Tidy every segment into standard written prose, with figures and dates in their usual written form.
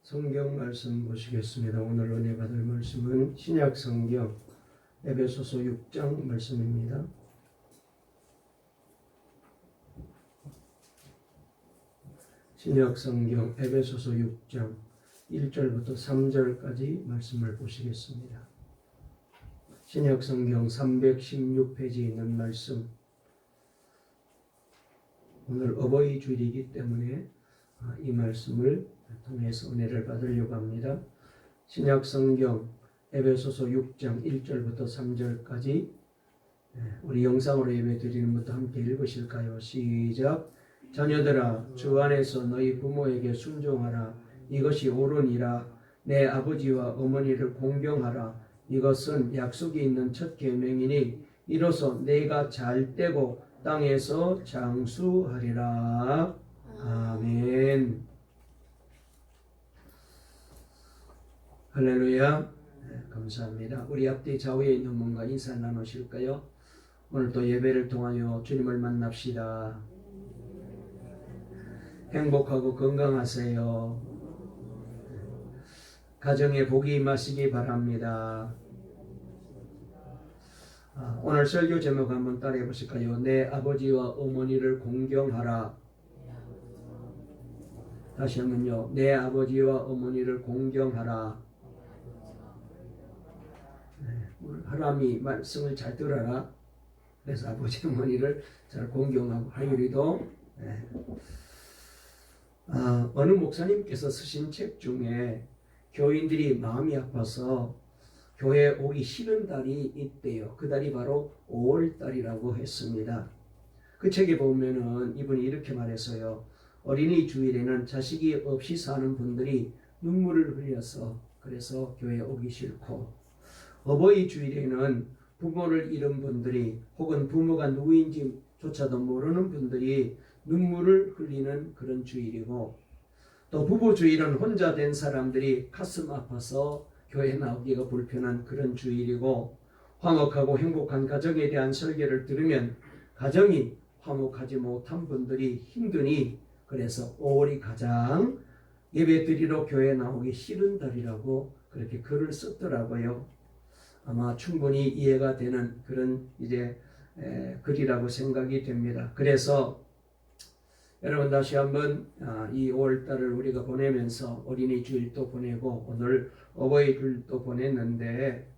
성경 말씀 보시겠습니다. 오늘 은혜 받을 말씀은 신약 성경 에베소서 6장 말씀입니다. 신약 성경 에베소서 6장 1절부터 3절까지 말씀을 보시겠습니다. 신약 성경 316페이지에 있는 말씀. 오늘 어버이 주일이기 때문에 이 말씀을 통해서 은혜를 받으려고 합니다. 신약 성경 에베소서 6장 1절부터 3절까지 우리 영상으로 예배 드리는 분도 함께 읽으실까요? 시작. 자녀들아, 주 안에서 너희 부모에게 순종하라. 이것이 옳으니라. 내 아버지와 어머니를 공경하라. 이것은 약속이 있는 첫 계명이니 이로써 내가 잘 되고 땅에서 장수하리라. 아멘. 할렐루야. 감사합니다. 우리 앞뒤 좌우에 있는 분과 인사 나누실까요? 오늘 또 예배를 통하여 주님을 만납시다. 행복하고 건강하세요. 가정에 복이 임하시기 바랍니다. 오늘 설교 제목 한번 따라해 보실까요? 내 아버지와 어머니를 공경하라. 다시 한번요. 내 아버지와 어머니를 공경하라. 하람이 말씀을 잘 들어라. 그래서 아버지 어머니를 잘 공경하고 하율이도 어느 목사님께서 쓰신 책 중에 교인들이 마음이 아파서 교회에 오기 싫은 달이 있대요. 그 달이 바로 5월달이라고 했습니다. 그 책에 보면은 이분이 이렇게 말했어요. 어린이 주일에는 자식이 없이 사는 분들이 눈물을 흘려서 그래서 교회에 오기 싫고, 어버이 주일에는 부모를 잃은 분들이 혹은 부모가 누구인지조차도 모르는 분들이 눈물을 흘리는 그런 주일이고, 또 부부 주일은 혼자 된 사람들이 가슴 아파서 교회 나오기가 불편한 그런 주일이고, 화목하고 행복한 가정에 대한 설교를 들으면 가정이 화목하지 못한 분들이 힘드니 그래서 5월이 가장 예배드리러 교회 나오기 싫은 달이라고 그렇게 글을 썼더라고요. 아마 충분히 이해가 되는 그런 글이라고 생각이 됩니다. 그래서 여러분 다시 한번 이 5월달을 우리가 보내면서 어린이 주일도 보내고 오늘 어버이 주일도 보냈는데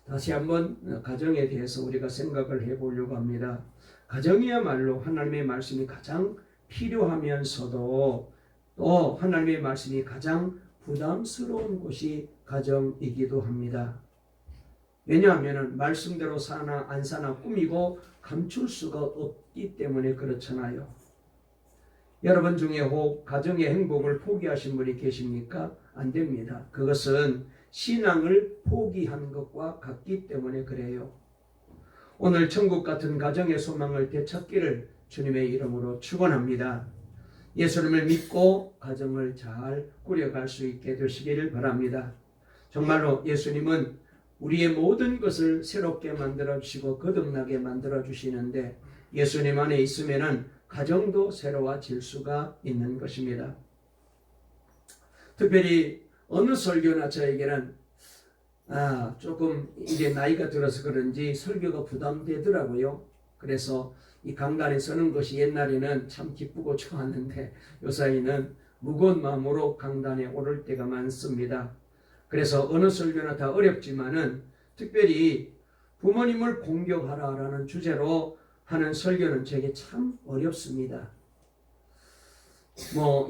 다시 한번 가정에 대해서 우리가 생각을 해보려고 합니다. 가정이야말로 하나님의 말씀이 가장 필요하면서도 또 하나님의 말씀이 가장 부담스러운 곳이 가정이기도 합니다. 왜냐하면 말씀대로 사나 안 사나 꾸미고 감출 수가 없기 때문에 그렇잖아요. 여러분 중에 혹 가정의 행복을 포기하신 분이 계십니까? 안 됩니다. 그것은 신앙을 포기한 것과 같기 때문에 그래요. 오늘 천국 같은 가정의 소망을 되찾기를 주님의 이름으로 축원합니다. 예수님을 믿고 가정을 잘 꾸려갈 수 있게 되시기를 바랍니다. 정말로 예수님은 우리의 모든 것을 새롭게 만들어주시고 거듭나게 만들어주시는데 예수님 안에 있으면은 가정도 새로워질 수가 있는 것입니다. 특별히 어느 설교나 저에게는 조금 이제 나이가 들어서 그런지 설교가 부담되더라고요. 그래서 이 강단에 서는 것이 옛날에는 참 기쁘고 좋았는데 요사이는 무거운 마음으로 강단에 오를 때가 많습니다. 그래서 어느 설교나 다 어렵지만은 특별히 부모님을 공경하라라는 주제로 하는 설교는 제게 참 어렵습니다.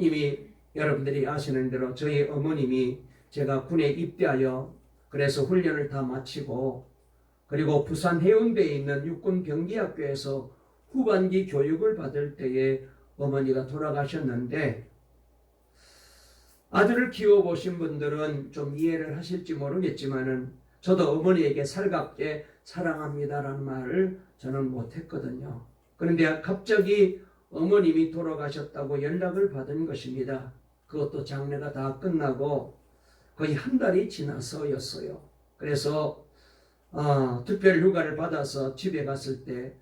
이미 여러분들이 아시는 대로 저희 어머님이 제가 군에 입대하여 그래서 훈련을 다 마치고 그리고 부산 해운대에 있는 육군 병기학교에서 후반기 교육을 받을 때에 어머니가 돌아가셨는데 아들을 키워보신 분들은 좀 이해를 하실지 모르겠지만은 저도 어머니에게 살갑게 사랑합니다라는 말을 저는 못했거든요. 그런데 갑자기 어머님이 돌아가셨다고 연락을 받은 것입니다. 그것도 장례가 다 끝나고 거의 한 달이 지나서였어요. 그래서 특별 휴가를 받아서 집에 갔을 때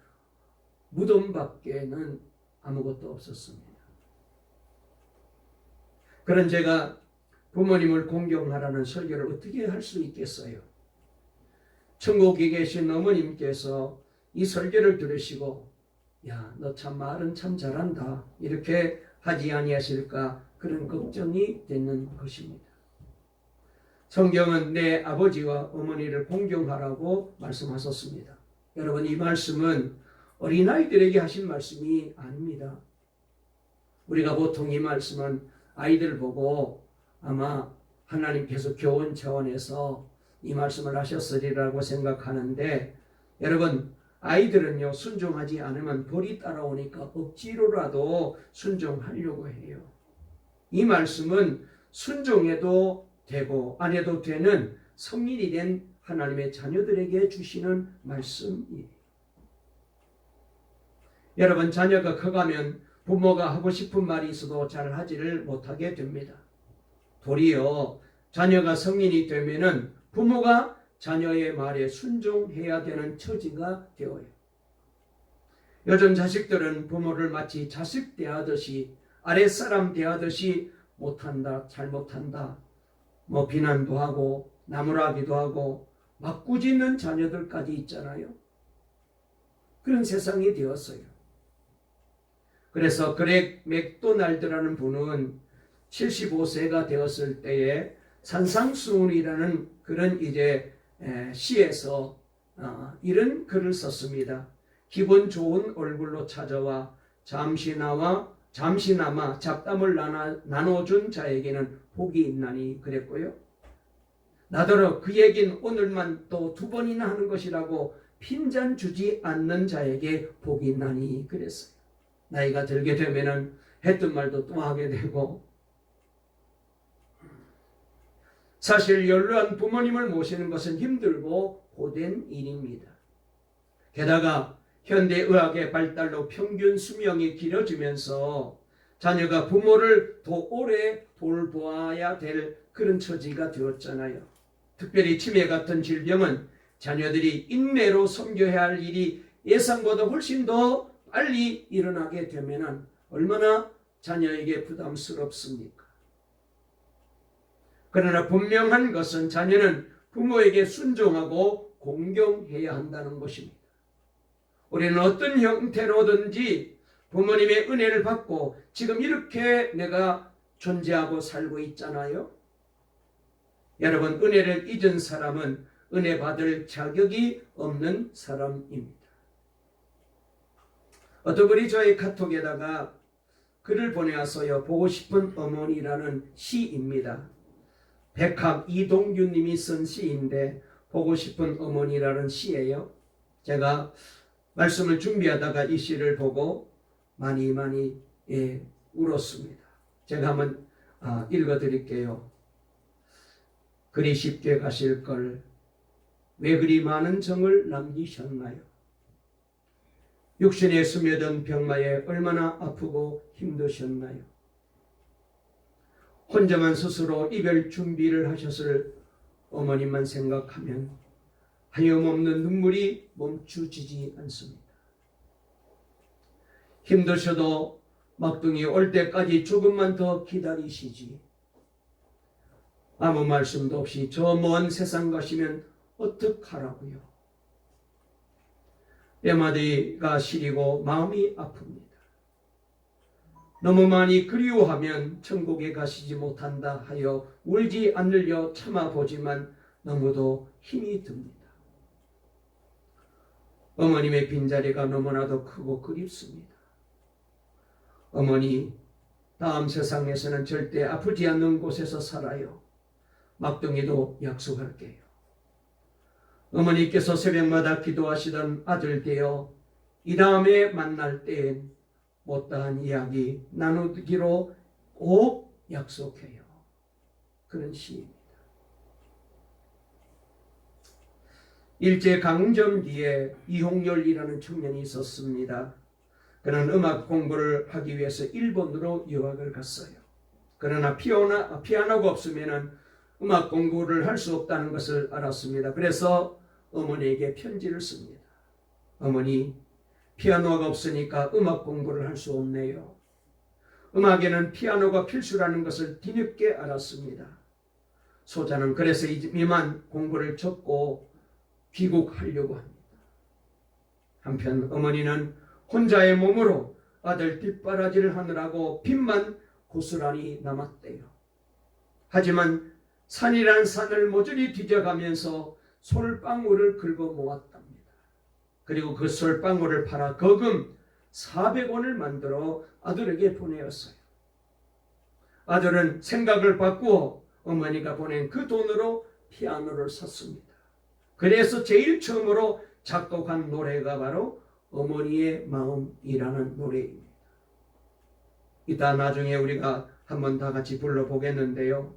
무덤 밖에는 아무것도 없었습니다. 그런 제가 부모님을 공경하라는 설교를 어떻게 할 수 있겠어요? 천국에 계신 어머님께서 이 설교를 들으시고 야, 너 참 말은 참 잘한다 이렇게 하지 아니하실까 그런 걱정이 되는 것입니다. 성경은 내 아버지와 어머니를 공경하라고 말씀하셨습니다. 여러분, 이 말씀은 어린아이들에게 하신 말씀이 아닙니다. 우리가 보통 이 말씀은 아이들 보고 아마 하나님께서 교훈 차원에서 이 말씀을 하셨으리라고 생각하는데, 여러분, 아이들은요 순종하지 않으면 벌이 따라오니까 억지로라도 순종하려고 해요. 이 말씀은 순종해도 되고 안 해도 되는 성인이 된 하나님의 자녀들에게 주시는 말씀이에요. 여러분, 자녀가 커가면 부모가 하고 싶은 말이 있어도 잘 하지를 못하게 됩니다. 도리어 자녀가 성인이 되면은 부모가 자녀의 말에 순종해야 되는 처지가 되어요. 요즘 자식들은 부모를 마치 자식 대하듯이, 아랫사람 대하듯이 못한다, 잘못한다, 비난도 하고 나무라기도 하고 막 꾸짖는 자녀들까지 있잖아요. 그런 세상이 되었어요. 그래서 그렉 맥도날드라는 분은 75세가 되었을 때에 산상수훈이라는 그런 시에서 이런 글을 썼습니다. 기분 좋은 얼굴로 찾아와 잠시나마 잡담을 나눠준 자에게는 복이 있나니 그랬고요. 나더러 그 얘긴 오늘만 또 2번이나 하는 것이라고 핀잔 주지 않는 자에게 복이 있나니 그랬어요. 나이가 들게 되면은 했던 말도 또 하게 되고, 사실 연로한 부모님을 모시는 것은 힘들고 고된 일입니다. 게다가 현대의학의 발달로 평균 수명이 길어지면서 자녀가 부모를 더 오래 돌보아야 될 그런 처지가 되었잖아요. 특별히 치매 같은 질병은 자녀들이 인내로 섬겨야 할 일이 예상보다 훨씬 더 빨리 일어나게 되면 얼마나 자녀에게 부담스럽습니까? 그러나 분명한 것은 자녀는 부모에게 순종하고 공경해야 한다는 것입니다. 우리는 어떤 형태로든지 부모님의 은혜를 받고 지금 이렇게 내가 존재하고 살고 있잖아요. 여러분, 은혜를 잊은 사람은 은혜 받을 자격이 없는 사람입니다. 어떤 분이 저의 카톡에다가 글을 보내왔어요. 보고 싶은 어머니라는 시입니다. 백학 이동규 님이 쓴 시인데 보고 싶은 어머니라는 시예요. 제가 말씀을 준비하다가 이 시를 보고 많이 울었습니다. 제가 한번 읽어드릴게요. 그리 쉽게 가실 걸 왜 그리 많은 정을 남기셨나요? 육신에 스며든 병마에 얼마나 아프고 힘드셨나요? 혼자만 스스로 이별 준비를 하셨을 어머님만 생각하면 하염없는 눈물이 멈추지지 않습니다. 힘드셔도 막둥이 올 때까지 조금만 더 기다리시지. 아무 말씀도 없이 저 먼 세상 가시면 어떡하라고요? 뼈마디가 시리고 마음이 아픕니다. 너무 많이 그리워하면 천국에 가시지 못한다 하여 울지 않으려 참아보지만 너무도 힘이 듭니다. 어머님의 빈자리가 너무나도 크고 그립습니다. 어머니, 다음 세상에서는 절대 아프지 않는 곳에서 살아요. 막둥이도 약속할게요. 어머니께서 새벽마다 기도하시던 아들 되어 이 다음에 만날 때엔 못다한 이야기 나누기로 꼭 약속해요. 그런 시입니다. 일제강점기에 이홍렬이라는 청년이 있었습니다. 그는 음악 공부를 하기 위해서 일본으로 유학을 갔어요. 그러나 피아노가 없으면 음악 공부를 할 수 없다는 것을 알았습니다. 그래서 어머니에게 편지를 씁니다. 어머니, 피아노가 없으니까 음악 공부를 할 수 없네요. 음악에는 피아노가 필수라는 것을 뒤늦게 알았습니다. 소자는 그래서 이만 공부를 접고 귀국하려고 합니다. 한편 어머니는 혼자의 몸으로 아들 뒷바라지를 하느라고 빚만 고스란히 남았대요. 하지만 산이란 산을 모조리 뒤져가면서 솔방울을 긁어 모았답니다. 그리고 그 솔방울을 팔아 거금 400원을 만들어 아들에게 보내었어요. 아들은 생각을 바꾸어 어머니가 보낸 그 돈으로 피아노를 샀습니다. 그래서 제일 처음으로 작곡한 노래가 바로 어머니의 마음이라는 노래입니다. 이따 나중에 우리가 한번 다 같이 불러보겠는데요.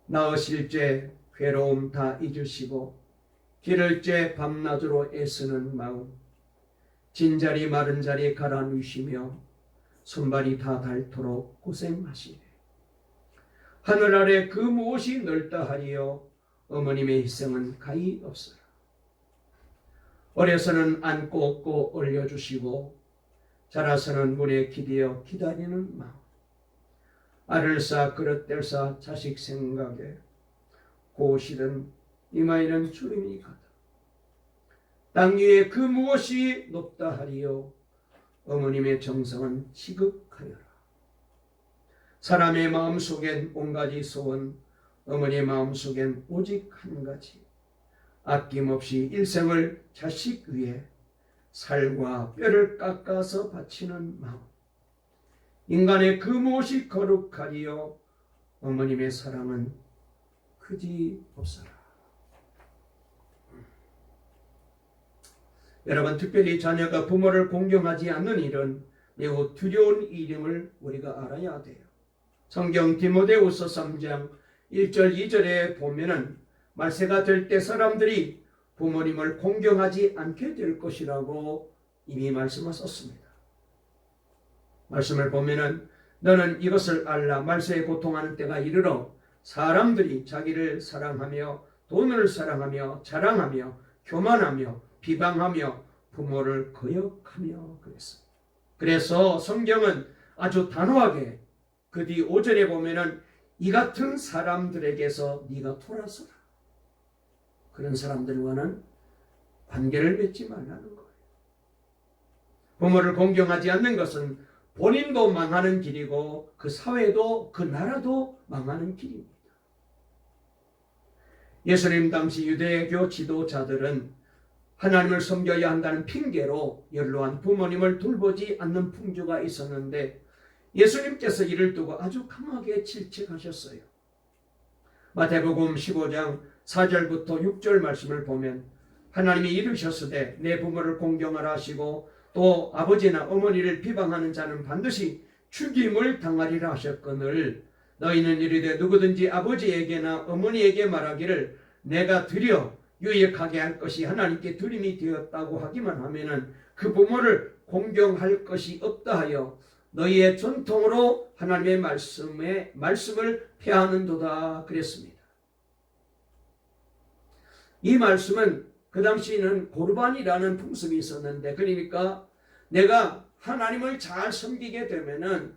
나으실 죄 괴로움 다 잊으시고 기를 죄 밤낮으로 애쓰는 마음 진자리 마른 자리 갈아 누시며 손발이 다 닳도록 고생하시네. 하늘 아래 그 무엇이 넓다 하리요 어머님의 희생은 가히 없어라. 어려서는 안고 업고 올려주시고 자라서는 문에 기대어 기다리는 마음 알을 쌓아 그릇 뗄사 자식 생각에 고실은 이마에는 주름이 가득 땅 위에 그 무엇이 높다 하리요 어머님의 정성은 지극하여라. 사람의 마음속엔 온가지 소원 어머니의 마음속엔 오직 한 가지 아낌없이 일생을 자식 위에 살과 뼈를 깎아서 바치는 마음 인간의 그 무엇이 거룩하리요 어머님의 사랑은 그지 없어라. 여러분 특별히 자녀가 부모를 공경하지 않는 일은 매우 두려운 일임을 우리가 알아야 돼요. 성경 디모데후서 3장 1절 2절에 보면은 말세가 될 때 사람들이 부모님을 공경하지 않게 될 것이라고 이미 말씀하셨습니다. 말씀을 보면은 너는 이것을 알라 말세에 고통하는 때가 이르러 사람들이 자기를 사랑하며 돈을 사랑하며 자랑하며 교만하며 비방하며 부모를 거역하며 그랬습니다. 그래서 성경은 아주 단호하게 그 뒤 5절에 보면은 이 같은 사람들에게서 네가 돌아서라. 그런 사람들과는 관계를 맺지 말라는 거예요. 부모를 공경하지 않는 것은 본인도 망하는 길이고 그 사회도 그 나라도 망하는 길입니다. 예수님 당시 유대교 지도자들은 하나님을 섬겨야 한다는 핑계로 연로한 부모님을 돌보지 않는 풍조가 있었는데 예수님께서 이를 두고 아주 강하게 질책하셨어요. 마태복음 15장 4절부터 6절 말씀을 보면 하나님이 이르셨으되 내 부모를 공경하라 하시고 또 아버지나 어머니를 비방하는 자는 반드시 죽임을 당하리라 하셨거늘 너희는 이르되 누구든지 아버지에게나 어머니에게 말하기를 내가 드려 유익하게 할 것이 하나님께 드림이 되었다고 하기만 하면은 그 부모를 공경할 것이 없다 하여 너희의 전통으로 하나님의 말씀을 폐하는도다 그랬습니다. 이 말씀은 그 당시에는 고르반이라는 풍습이 있었는데 그러니까 내가 하나님을 잘 섬기게 되면은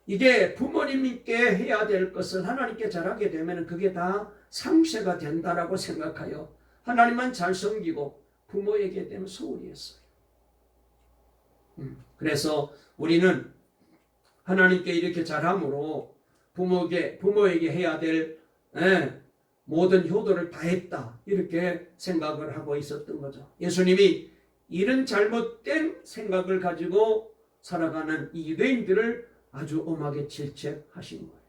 이게 부모님께 해야 될 것을 하나님께 잘하게 되면은 그게 다 상쇄가 된다라고 생각하여 하나님만 잘 섬기고 부모에게 되면 소홀히 했어요. 그래서 우리는 하나님께 이렇게 잘함으로 부모에게 해야 될 모든 효도를 다 했다 이렇게 생각을 하고 있었던 거죠. 예수님이 이런 잘못된 생각을 가지고 살아가는 이 유대인들을 아주 엄하게 질책하신 거예요.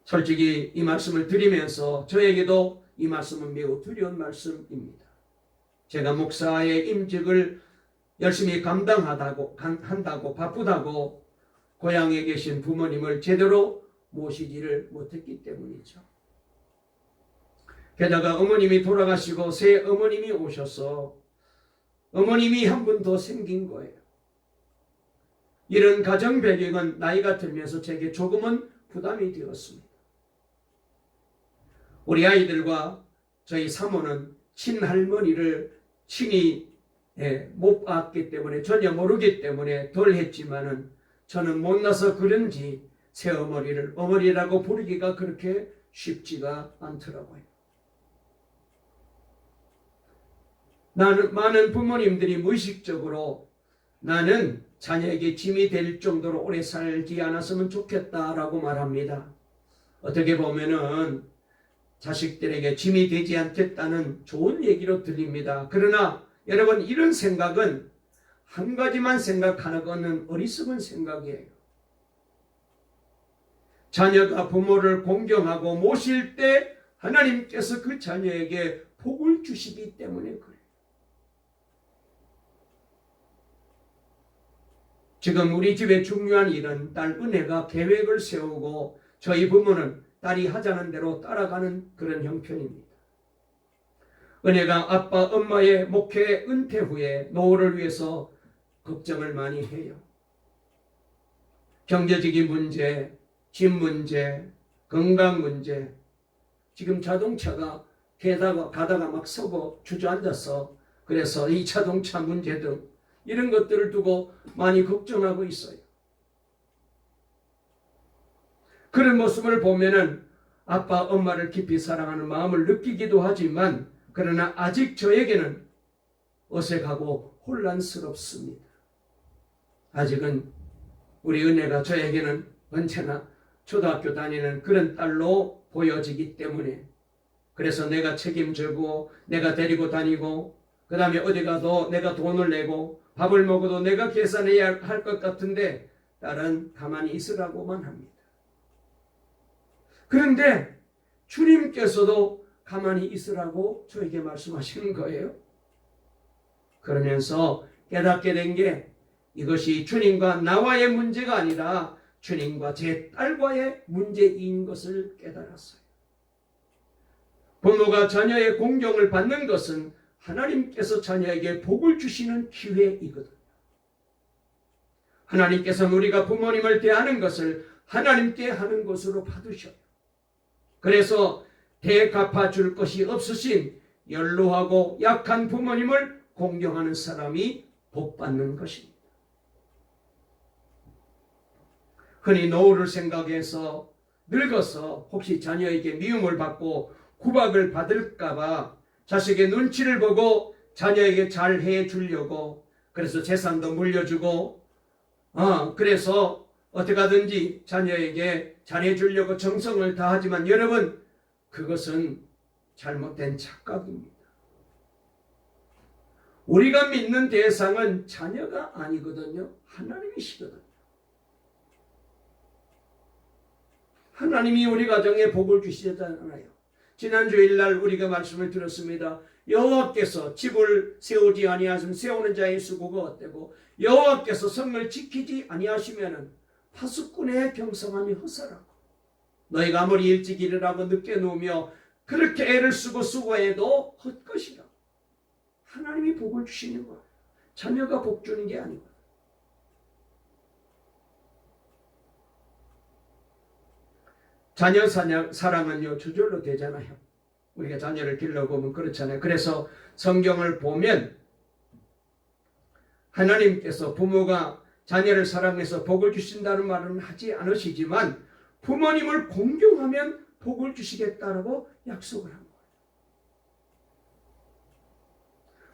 솔직히 이 말씀을 드리면서 저에게도 이 말씀은 매우 두려운 말씀입니다. 제가 목사의 임직을 열심히 한다고 바쁘다고 고향에 계신 부모님을 제대로 모시지를 못했기 때문이죠. 게다가 어머님이 돌아가시고 새 어머님이 오셔서 어머님이 한 분 더 생긴 거예요. 이런 가정 배경은 나이가 들면서 제게 조금은 부담이 되었습니다. 우리 아이들과 저희 사모는 친할머니를 친히 못 봤기 때문에 전혀 모르기 때문에 덜 했지만은 저는 못나서 그런지 새어머니를 어머니라고 부르기가 그렇게 쉽지가 않더라고요. 많은 부모님들이 무의식적으로 나는 자녀에게 짐이 될 정도로 오래 살지 않았으면 좋겠다라고 말합니다. 어떻게 보면은 자식들에게 짐이 되지 않겠다는 좋은 얘기로 들립니다. 그러나 여러분, 이런 생각은 한 가지만 생각하는 것은 어리석은 생각이에요. 자녀가 부모를 공경하고 모실 때 하나님께서 그 자녀에게 복을 주시기 때문에 그래요. 지금 우리 집의 중요한 일은 딸 은혜가 계획을 세우고 저희 부모는 딸이 하자는 대로 따라가는 그런 형편입니다. 은혜가 아빠 엄마의 목회 은퇴 후에 노후를 위해서 걱정을 많이 해요. 경제적인 문제, 집 문제, 건강 문제, 지금 자동차가 가다가 막 서고 주저앉아서 그래서 이 자동차 문제 등 이런 것들을 두고 많이 걱정하고 있어요. 그런 모습을 보면은 아빠 엄마를 깊이 사랑하는 마음을 느끼기도 하지만 그러나 아직 저에게는 어색하고 혼란스럽습니다. 아직은 우리 은혜가 저에게는 언제나 초등학교 다니는 그런 딸로 보여지기 때문에 그래서 내가 책임지고 내가 데리고 다니고 그 다음에 어디 가도 내가 돈을 내고 밥을 먹어도 내가 계산해야 할 것 같은데 딸은 가만히 있으라고만 합니다. 그런데 주님께서도 가만히 있으라고 저에게 말씀하시는 거예요. 그러면서 깨닫게 된 게 이것이 주님과 나와의 문제가 아니라 주님과 제 딸과의 문제인 것을 깨달았어요. 부모가 자녀의 공경을 받는 것은 하나님께서 자녀에게 복을 주시는 기회이거든요. 하나님께서는 우리가 부모님을 대하는 것을 하나님께 하는 것으로 받으셔요. 그래서 대갚아 줄 것이 없으신 연로하고 약한 부모님을 공경하는 사람이 복받는 것입니다. 흔히 노후를 생각해서 늙어서 혹시 자녀에게 미움을 받고 구박을 받을까봐 자식의 눈치를 보고 자녀에게 잘 해주려고 그래서 재산도 물려주고 그래서 어떻게 하든지 자녀에게 잘해주려고 정성을 다하지만 여러분, 그것은 잘못된 착각입니다. 우리가 믿는 대상은 자녀가 아니거든요. 하나님이시거든요. 하나님이 우리 가정에 복을 주시잖아요. 지난 주일날 우리가 말씀을 들었습니다. 여호와께서 집을 세우지 아니하시면 세우는 자의 수고가 헛되고 여호와께서 성을 지키지 아니하시면 파수꾼의 경성함이 헛사라고. 너희가 아무리 일찍 일어나고 늦게 누우며 그렇게 애를 쓰고 수고해도 헛것이라. 하나님이 복을 주시는 거예요. 자녀가 복 주는 게 아니고. 자녀 사랑은요 저절로 되잖아요. 우리가 자녀를 길러보면 그렇잖아요. 그래서 성경을 보면 하나님께서 부모가 자녀를 사랑해서 복을 주신다는 말은 하지 않으시지만 부모님을 공경하면 복을 주시겠다라고 약속을 한 거예요.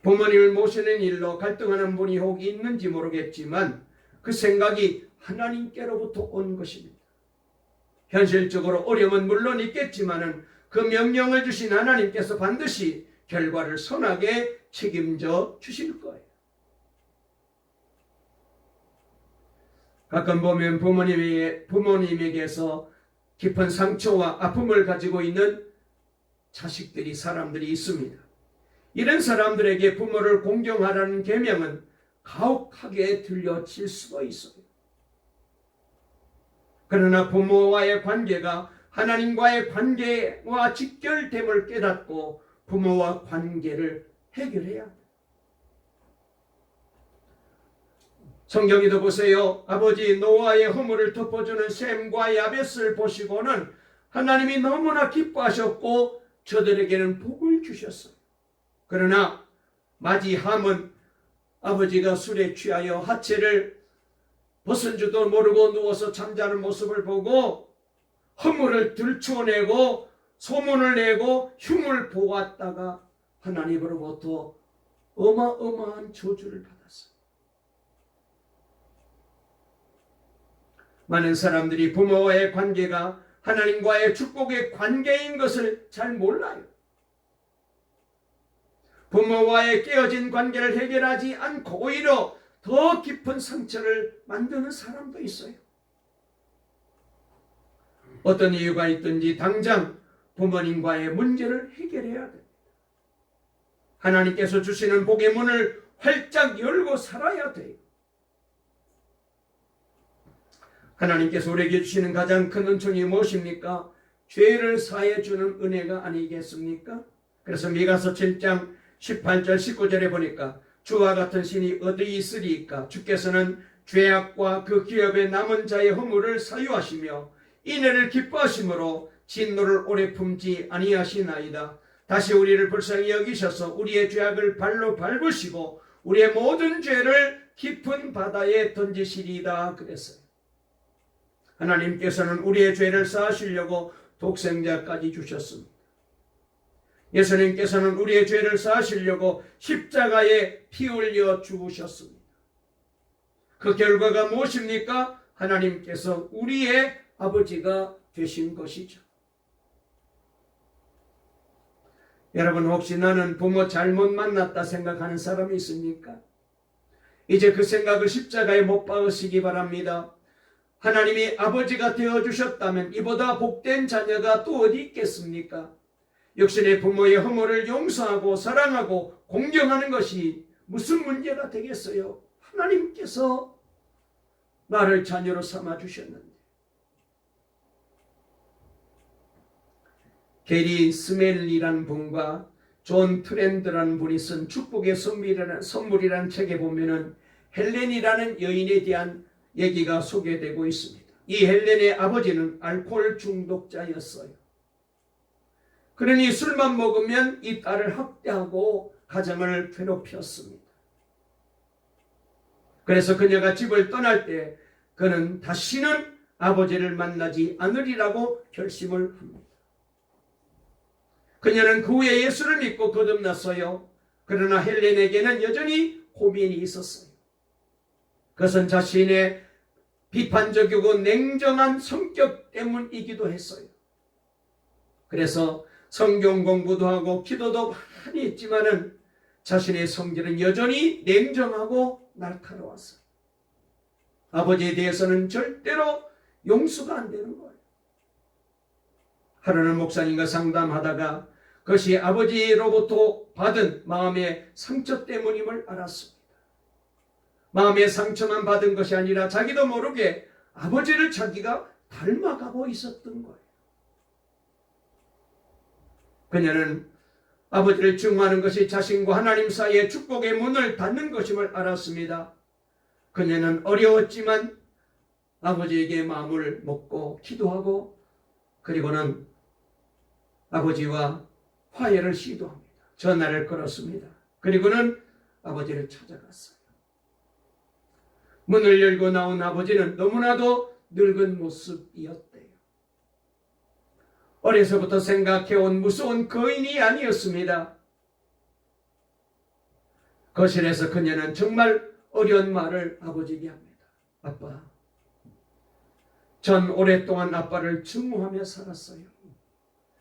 부모님을 모시는 일로 갈등하는 분이 혹 있는지 모르겠지만 그 생각이 하나님께로부터 온 것입니다. 현실적으로 어려움은 물론 있겠지만은 그 명령을 주신 하나님께서 반드시 결과를 선하게 책임져 주실 거예요. 가끔 보면 부모님에게서 깊은 상처와 아픔을 가지고 있는 자식들이 사람들이 있습니다. 이런 사람들에게 부모를 공경하라는 계명은 가혹하게 들려질 수가 있어요. 그러나 부모와의 관계가 하나님과의 관계와 직결됨을 깨닫고 부모와 관계를 해결해야 합니다. 성경에도 보세요. 아버지 노아의 허물을 덮어주는 셈과 야벳을 보시고는 하나님이 너무나 기뻐하셨고 저들에게는 복을 주셨어요. 그러나 마지 함은 아버지가 술에 취하여 하체를 벗은 줄도 모르고 누워서 잠자는 모습을 보고 허물을 들추어내고 소문을 내고 흉을 보았다가 하나님으로부터 어마어마한 저주를 받았어요. 많은 사람들이 부모와의 관계가 하나님과의 축복의 관계인 것을 잘 몰라요. 부모와의 깨어진 관계를 해결하지 않고 오히려 더 깊은 상처를 만드는 사람도 있어요. 어떤 이유가 있든지 당장 부모님과의 문제를 해결해야 됩니다. 하나님께서 주시는 복의 문을 활짝 열고 살아야 돼요. 하나님께서 우리에게 주시는 가장 큰 은총이 무엇입니까? 죄를 사해 주는 은혜가 아니겠습니까? 그래서 미가서 7장 18절 19절에 보니까 주와 같은 신이 어디 있으리이까? 주께서는 죄악과 그 기업의 남은 자의 허물을 사유하시며 인애를 기뻐하심으로 진노를 오래 품지 아니하시나이다. 다시 우리를 불쌍히 여기셔서 우리의 죄악을 발로 밟으시고 우리의 모든 죄를 깊은 바다에 던지시리이다 그랬어요. 하나님께서는 우리의 죄를 사하시려고 독생자까지 주셨습니다. 예수님께서는 우리의 죄를 사하시려고 십자가에 피 흘려 죽으셨습니다. 그 결과가 무엇입니까? 하나님께서 우리의 아버지가 되신 것이죠. 여러분, 혹시 나는 부모 잘못 만났다 생각하는 사람이 있습니까? 이제 그 생각을 십자가에 못 박으시기 바랍니다. 하나님이 아버지가 되어주셨다면 이보다 복된 자녀가 또 어디 있겠습니까? 역시 내 부모의 허물을 용서하고 사랑하고 공경하는 것이 무슨 문제가 되겠어요? 하나님께서 나를 자녀로 삼아주셨는데. 게리 스멜리라는 분과 존 트렌드라는 분이 쓴 축복의 선물이라는 책에 보면은 헬렌이라는 여인에 대한 얘기가 소개되고 있습니다. 이 헬렌의 아버지는 알코올 중독자였어요. 그러니 술만 먹으면 이 딸을 학대하고 가정을 괴롭혔습니다. 그래서 그녀가 집을 떠날 때 그는 다시는 아버지를 만나지 않으리라고 결심을 합니다. 그녀는 그 후에 예수를 믿고 거듭났어요. 그러나 헬렌에게는 여전히 고민이 있었어요. 그것은 자신의 비판적이고 냉정한 성격 때문이기도 했어요. 그래서 성경 공부도 하고 기도도 많이 했지만은 자신의 성질은 여전히 냉정하고 날카로웠어요. 아버지에 대해서는 절대로 용서가 안 되는 거예요. 하루는 목사님과 상담하다가 그것이 아버지로부터 받은 마음의 상처 때문임을 알았습니다. 마음의 상처만 받은 것이 아니라 자기도 모르게 아버지를 자기가 닮아가고 있었던 거예요. 그녀는 아버지를 증오하는 것이 자신과 하나님 사이의 축복의 문을 닫는 것임을 알았습니다. 그녀는 어려웠지만 아버지에게 마음을 먹고 기도하고 그리고는 아버지와 화해를 시도합니다. 전화를 걸었습니다. 그리고는 아버지를 찾아갔어요. 문을 열고 나온 아버지는 너무나도 늙은 모습이었대요. 어려서부터 생각해온 무서운 거인이 아니었습니다. 거실에서 그녀는 정말 어려운 말을 아버지에게 합니다. 아빠, 전 오랫동안 아빠를 증오하며 살았어요.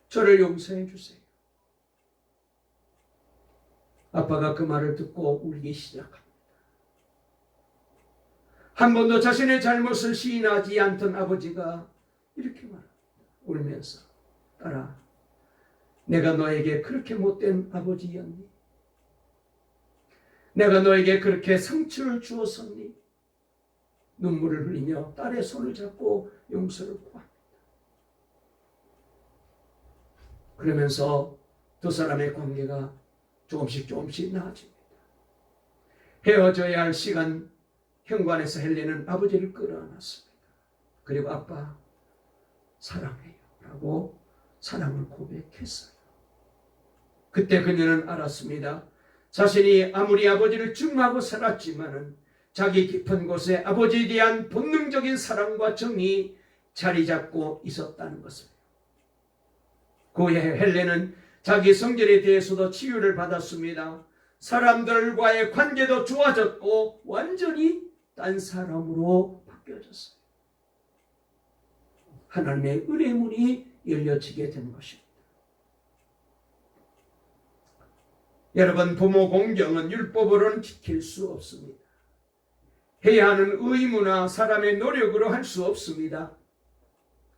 저를 용서해 주세요. 아빠가 그 말을 듣고 울기 시작합니다. 한 번도 자신의 잘못을 시인하지 않던 아버지가 이렇게 말합니다. 울면서, 딸아, 내가 너에게 그렇게 못된 아버지였니? 내가 너에게 그렇게 상처를 주었었니? 눈물을 흘리며 딸의 손을 잡고 용서를 구합니다. 그러면서 두 사람의 관계가 조금씩 나아집니다. 헤어져야 할 시간 현관에서 헬렌은 아버지를 끌어안았습니다. 그리고 아빠 사랑해요 라고 사랑을 고백했어요. 그때 그녀는 알았습니다. 자신이 아무리 아버지를 증오하고 살았지만은 자기 깊은 곳에 아버지에 대한 본능적인 사랑과 정이 자리 잡고 있었다는 것을. 그 후에 헬레는 자기 성결에 대해서도 치유를 받았습니다. 사람들과의 관계도 좋아졌고 완전히 딴 사람으로 바뀌어졌어요. 하나님의 은혜의 문이 열려지게 된 것입니다. 여러분, 부모 공경은 율법으로는 지킬 수 없습니다. 해야 하는 의무나 사람의 노력으로 할 수 없습니다.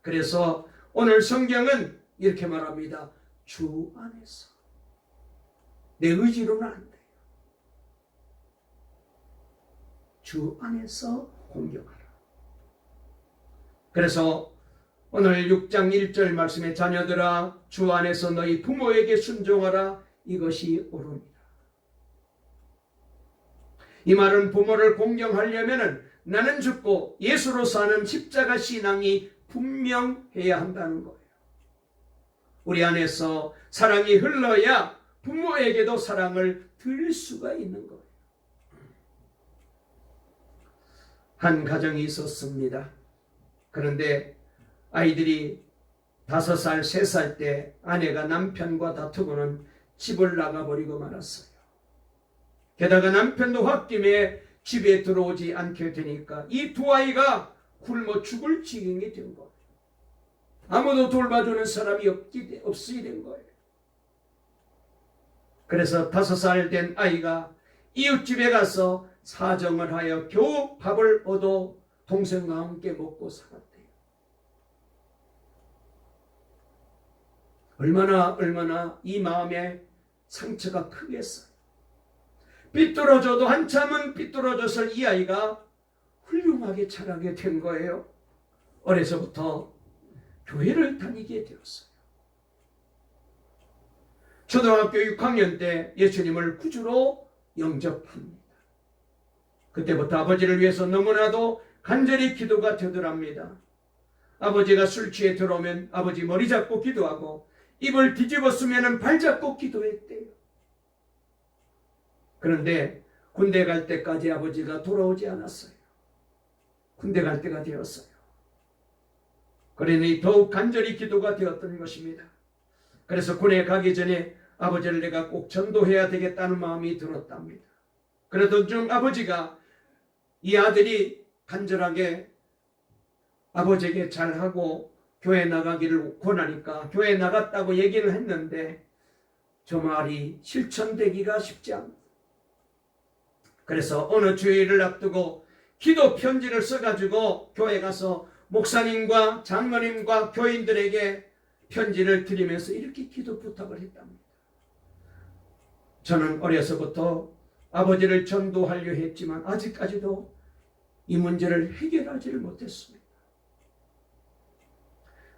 그래서 오늘 성경은 이렇게 말합니다. 주 안에서. 내 의지로는 안 돼요. 주 안에서 공경하라. 그래서 오늘 6장 1절 말씀에 자녀들아 주 안에서 너희 부모에게 순종하라. 이것이 옳으니라. 이 말은 부모를 공경하려면 나는 죽고 예수로 사는 십자가 신앙이 분명해야 한다는 거예요. 우리 안에서 사랑이 흘러야 부모에게도 사랑을 드릴 수가 있는 거예요. 한 가정이 있었습니다. 그런데 아이들이 5살, 3살 때 아내가 남편과 다투고는 집을 나가버리고 말았어요. 게다가 남편도 홧김에 집에 들어오지 않게 되니까 이 두 아이가 굶어 죽을 지경이 된 거예요. 아무도 돌봐주는 사람이 없이 된 거예요. 그래서 5살 된 아이가 이웃집에 가서 사정을 하여 겨우 밥을 얻어 동생과 함께 먹고 살았대요. 얼마나 이 마음에 상처가 크겠어요. 삐뚤어져도 한참은 삐뚤어져서 이 아이가 훌륭하게 자라게 된 거예요. 어려서부터 교회를 다니게 되었어요. 초등학교 6학년 때 예수님을 구주로 영접합니다. 그때부터 아버지를 위해서 너무나도 간절히 기도가 되더랍니다. 아버지가 술 취해 들어오면 아버지 머리 잡고 기도하고 입을 뒤집었으면 발 잡고 기도했대요. 그런데 군대 갈 때까지 아버지가 돌아오지 않았어요. 군대 갈 때가 되었어요. 그러니 더욱 간절히 기도가 되었던 것입니다. 그래서 군에 가기 전에 아버지를 내가 꼭 전도해야 되겠다는 마음이 들었답니다. 그러던 중 아버지가 이 아들이 간절하게 아버지에게 잘하고 교회 나가기를 권하니까 교회 나갔다고 얘기를 했는데 저 말이 실천되기가 쉽지 않습니다. 그래서 어느 주일을 앞두고 기도 편지를 써가지고 교회 가서 목사님과 장로님과 교인들에게 편지를 드리면서 이렇게 기도 부탁을 했답니다. 저는 어려서부터 아버지를 전도하려 했지만 아직까지도 이 문제를 해결하지를 못했습니다.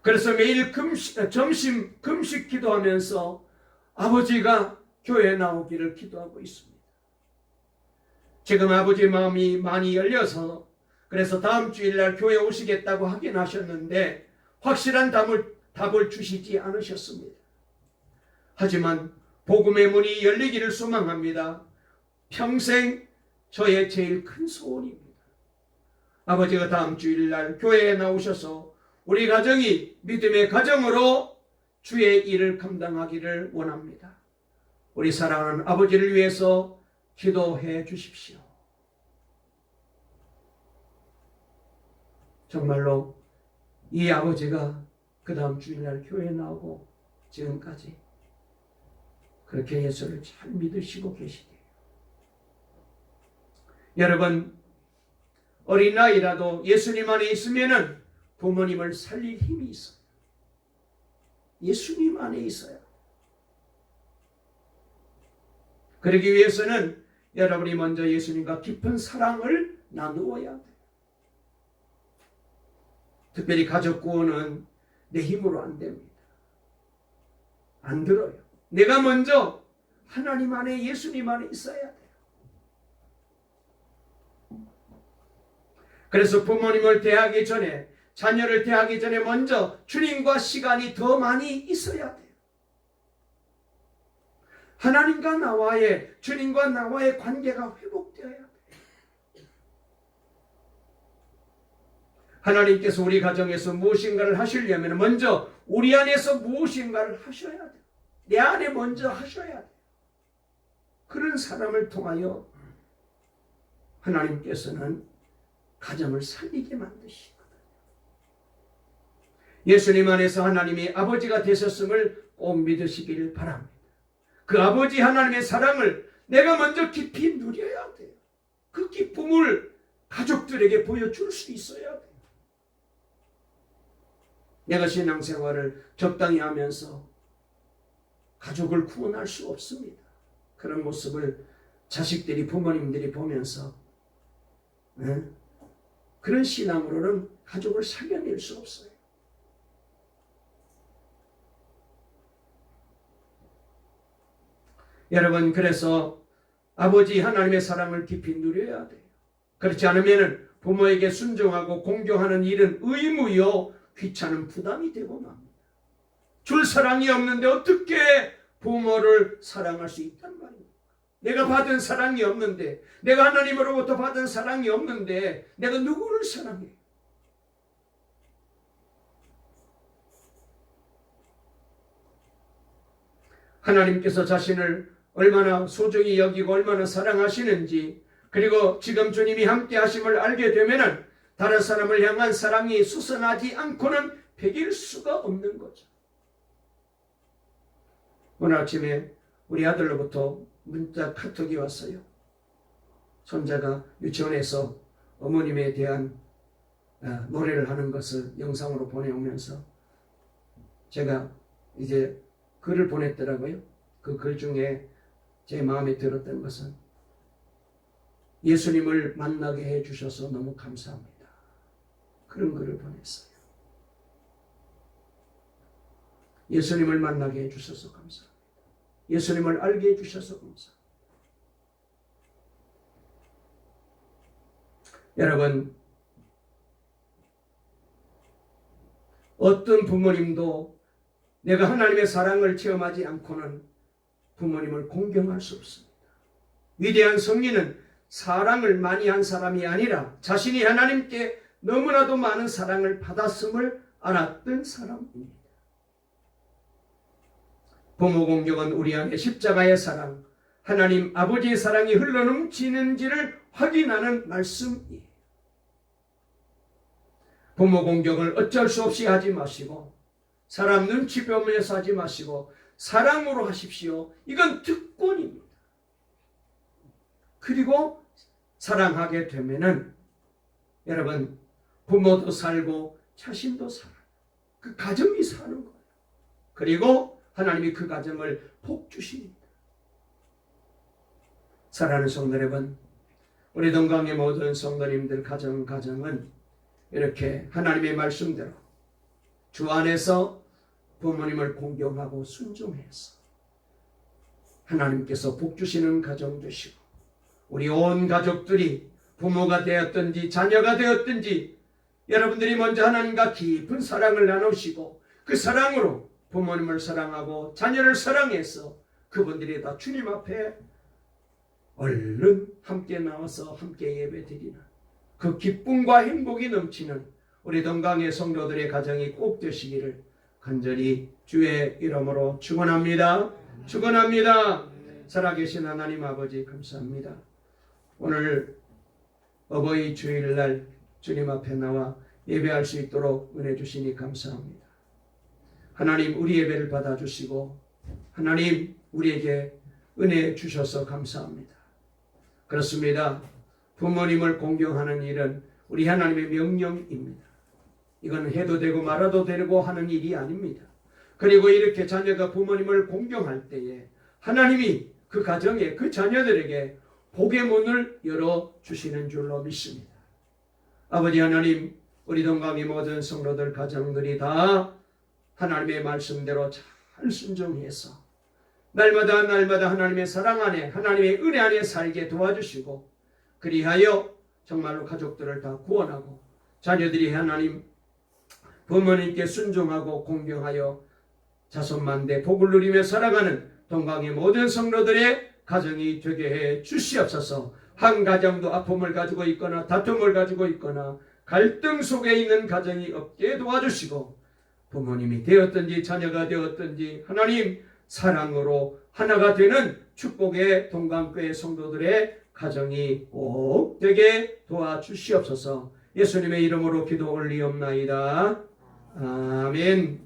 그래서 매일 점심 금식 기도하면서 아버지가 교회에 나오기를 기도하고 있습니다. 지금 아버지 마음이 많이 열려서 그래서 다음 주일날 교회 오시겠다고 하긴 하셨는데 확실한 답을 주시지 않으셨습니다. 하지만 복음의 문이 열리기를 소망합니다. 평생 저의 제일 큰 소원입니다. 아버지가 다음 주일날 교회에 나오셔서 우리 가정이 믿음의 가정으로 주의 일을 감당하기를 원합니다. 우리 사랑하는 아버지를 위해서 기도해 주십시오. 정말로 이 아버지가 그 다음 주일날 교회에 나오고 지금까지 그렇게 예수를 잘 믿으시고 계시대요. 여러분, 어린 나이라도 예수님 안에 있으면은 부모님을 살릴 힘이 있어요. 예수님 안에 있어요. 그러기 위해서는 여러분이 먼저 예수님과 깊은 사랑을 나누어야 돼요. 특별히 가족 구원은 내 힘으로 안 됩니다. 안 들어요. 내가 먼저 하나님 안에 예수님 안에 있어야 돼요. 그래서 부모님을 대하기 전에 자녀를 대하기 전에 먼저 주님과 시간이 더 많이 있어야 돼요. 하나님과 나와의 주님과 나와의 관계가 회복되어야 돼요. 하나님께서 우리 가정에서 무엇인가를 하시려면 먼저 우리 안에서 무엇인가를 하셔야 돼요. 내 안에 먼저 하셔야 돼요. 그런 사람을 통하여 하나님께서는 가정을 살리게 만드시거든요. 예수님 안에서 하나님이 아버지가 되셨음을 꼭 믿으시기를 바랍니다. 그 아버지 하나님의 사랑을 내가 먼저 깊이 누려야 돼요. 그 기쁨을 가족들에게 보여줄 수 있어야 돼요. 내가 신앙생활을 적당히 하면서 가족을 구원할 수 없습니다. 그런 모습을 자식들이, 부모님들이 보면서 그런 신앙으로는 가족을 살려낼 수 없어요. 여러분, 그래서 아버지 하나님의 사랑을 깊이 누려야 돼요. 그렇지 않으면 부모에게 순종하고 공경하는 일은 의무요 귀찮은 부담이 되고 맙니다. 줄 사랑이 없는데 어떻게 부모를 사랑할 수 있단 말입니까? 내가 받은 사랑이 없는데, 내가 하나님으로부터 받은 사랑이 없는데 내가 누구를 사랑해? 하나님께서 자신을 얼마나 소중히 여기고 얼마나 사랑하시는지, 그리고 지금 주님이 함께 하심을 알게 되면은 다른 사람을 향한 사랑이 수선하지 않고는 배길 수가 없는 거죠. 오늘 아침에 우리 아들로부터 문자 카톡이 왔어요. 손자가 유치원에서 어머님에 대한 노래를 하는 것을 영상으로 보내오면서 제가 이제 글을 보냈더라고요. 그 글 중에 제 마음에 들었던 것은 예수님을 만나게 해주셔서 너무 감사합니다. 그런 글을 보냈어요. 예수님을 만나게 해주셔서 감사합니다. 예수님을 알게 해주셔서 감사합니다. 여러분, 어떤 부모님도 내가 하나님의 사랑을 체험하지 않고는 부모님을 공경할 수 없습니다. 위대한 성리는 사랑을 많이 한 사람이 아니라 자신이 하나님께 너무나도 많은 사랑을 받았음을 알았던 사람입니다. 부모 공경은 우리 안에 십자가의 사랑, 하나님 아버지의 사랑이 흘러넘치는지를 확인하는 말씀이에요. 부모 공경을 어쩔 수 없이 하지 마시고, 사람 눈치 보면서 하지 마시고 사랑으로 하십시오. 이건 특권입니다. 그리고 사랑하게 되면은 여러분, 부모도 살고 자신도 살아요. 그 가정이 사는 거예요. 그리고 하나님이 그 가정을 복 주십니다. 사랑하는 성도 여러분, 우리 동강의 모든 성도님들 가정은 이렇게 하나님의 말씀대로 주 안에서 부모님을 공경하고 순종해서 하나님께서 복 주시는 가정 되시고, 우리 온 가족들이 부모가 되었든지 자녀가 되었든지 여러분들이 먼저 하나님과 깊은 사랑을 나누시고 그 사랑으로 부모님을 사랑하고 자녀를 사랑해서 그분들이 다 주님 앞에 얼른 함께 나와서 함께 예배드리는 그 기쁨과 행복이 넘치는 우리 동강의 성도들의 가정이 꼭 되시기를 간절히 주의 이름으로 축원합니다. 축원합니다. 살아계신 하나님 아버지 감사합니다. 오늘 어버이 주일날 주님 앞에 나와 예배할 수 있도록 은혜 주시니 감사합니다. 하나님, 우리 예배를 받아주시고 하나님 우리에게 은혜 주셔서 감사합니다. 그렇습니다. 부모님을 공경하는 일은 우리 하나님의 명령입니다. 이건 해도 되고 말아도 되고 하는 일이 아닙니다. 그리고 이렇게 자녀가 부모님을 공경할 때에 하나님이 그 가정에 그 자녀들에게 복의 문을 열어주시는 줄로 믿습니다. 아버지 하나님, 우리 동강의 모든 성도들 가정들이 다 하나님의 말씀대로 잘 순종해서 날마다 하나님의 사랑 안에, 하나님의 은혜 안에 살게 도와주시고, 그리하여 정말로 가족들을 다 구원하고 자녀들이 하나님 부모님께 순종하고 공경하여 자손만대 복을 누리며 살아가는 동강의 모든 성도들의 가정이 되게 해 주시옵소서. 한 가정도 아픔을 가지고 있거나 다툼을 가지고 있거나 갈등 속에 있는 가정이 없게 도와주시고, 부모님이 되었든지 자녀가 되었든지 하나님 사랑으로 하나가 되는 축복의 동강교회 성도들의 가정이 꼭 되게 도와주시옵소서. 예수님의 이름으로 기도 올리옵나이다. 아멘.